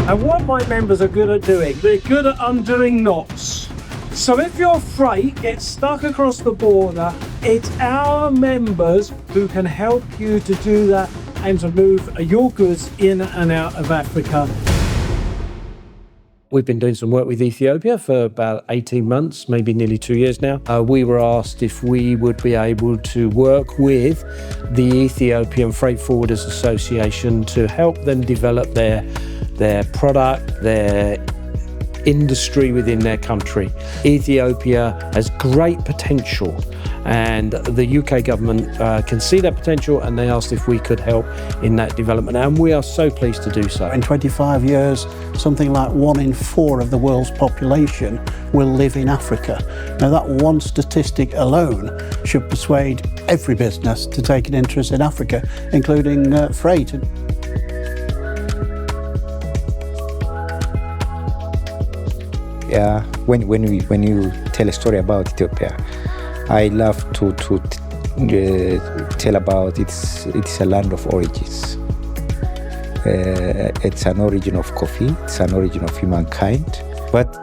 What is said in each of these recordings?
And what my members are good at doing, they're good at undoing knots. So if your freight gets stuck across the border, it's our members who can help you to do that and to move your goods in and out of Africa. We've been doing some work with Ethiopia for about 18 months, maybe nearly 2 years now. We were asked if we would be able to work with the Ethiopian Freight Forwarders Association to help them develop their product, their industry within their country. Ethiopia has great potential, and the UK government can see that potential, and they asked if we could help in that development, and we are so pleased to do so. In 25 years, something like 1 in 4 of the world's population will live in Africa. Now, that one statistic alone should persuade every business to take an interest in Africa, including freight. Yeah, when you tell a story about Ethiopia, I love to tell about it's a land of origins. It's an origin of coffee, it's an origin of humankind, but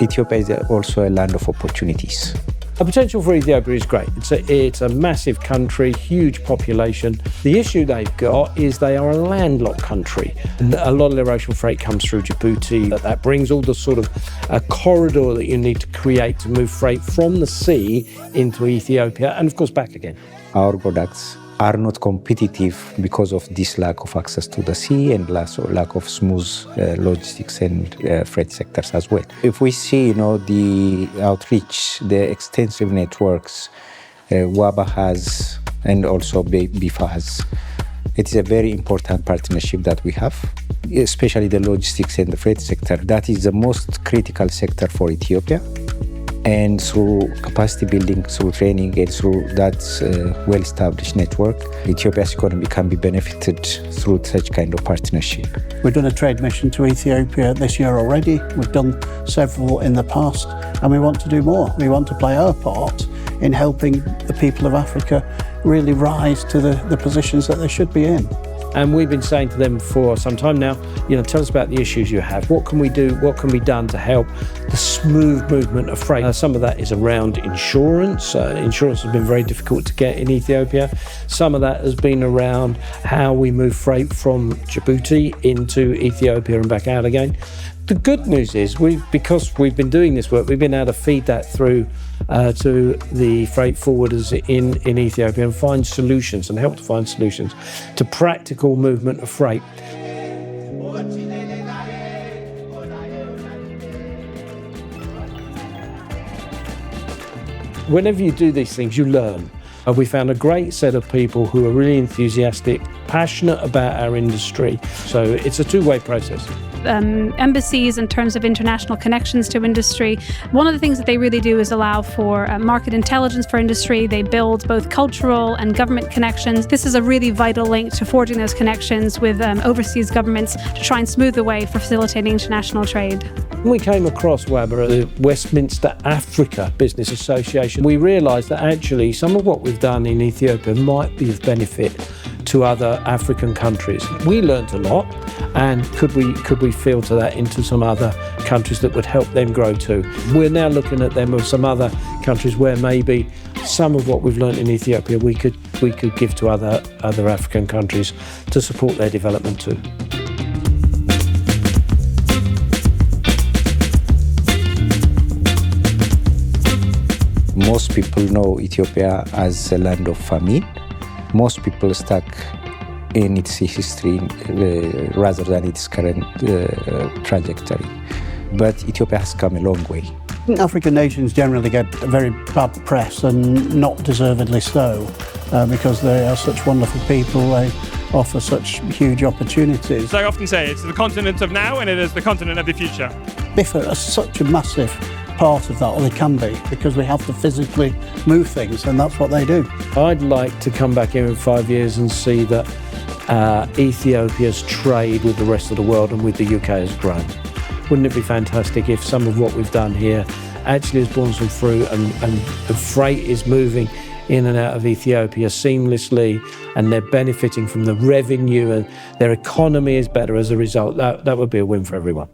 Ethiopia is also a land of opportunities. The potential for Ethiopia is great. It's a massive country, huge population. The issue they've got is they are a landlocked country. And a lot of their ocean freight comes through Djibouti. That brings all the sort of a corridor that you need to create to move freight from the sea into Ethiopia and, of course, back again. Our products are not competitive because of this lack of access to the sea and lack of smooth logistics and freight sectors as well. If we see, the outreach, the extensive networks WABA has and also BIFA has, it is a very important partnership that we have, especially the logistics and the freight sector. That is the most critical sector for Ethiopia. And through capacity building, through training, and through that well-established network, Ethiopia's economy can be benefited through such kind of partnership. We've done a trade mission to Ethiopia this year already. We've done several in the past, and we want to do more. We want to play our part in helping the people of Africa really rise to the positions that they should be in. And we've been saying to them for some time now, tell us about the issues you have. What can we do? What can be done to help the smooth movement of freight? Some of that is around insurance. Insurance has been very difficult to get in Ethiopia. Some of that has been around how we move freight from Djibouti into Ethiopia and back out again. The good news is, because we've been doing this work, we've been able to feed that through to the freight forwarders in Ethiopia and find solutions and help to find solutions to practical movement of freight. Whenever you do these things, you learn. We found a great set of people who are really enthusiastic, passionate about our industry. So it's a two-way process. Embassies, in terms of international connections to industry, one of the things that they really do is allow for market intelligence for industry. They build both cultural and government connections. This is a really vital link to forging those connections with overseas governments to try and smooth the way for facilitating international trade. We came across WABA, the Westminster Africa Business Association. We realised that actually some of what we've done in Ethiopia might be of benefit to other African countries. We learnt a lot, and could we filter that into some other countries that would help them grow too? We're now looking at them of some other countries where maybe some of what we've learnt in Ethiopia we could give to other African countries to support their development too. Most people know Ethiopia as a land of famine. Most people stuck in its history rather than its current trajectory. But Ethiopia has come a long way. African nations generally get a very bad press, and not deservedly so, because they are such wonderful people. They offer such huge opportunities. So I often say it's the continent of now and it is the continent of the future. BIFA are such a massive part of that, or they can be, because we have to physically move things, and that's what they do. I'd like to come back here in 5 years and see that Ethiopia's trade with the rest of the world and with the UK has grown. Wouldn't it be fantastic if some of what we've done here actually has borne some fruit and freight is moving in and out of Ethiopia seamlessly, and they're benefiting from the revenue, and their economy is better as a result. That would be a win for everyone.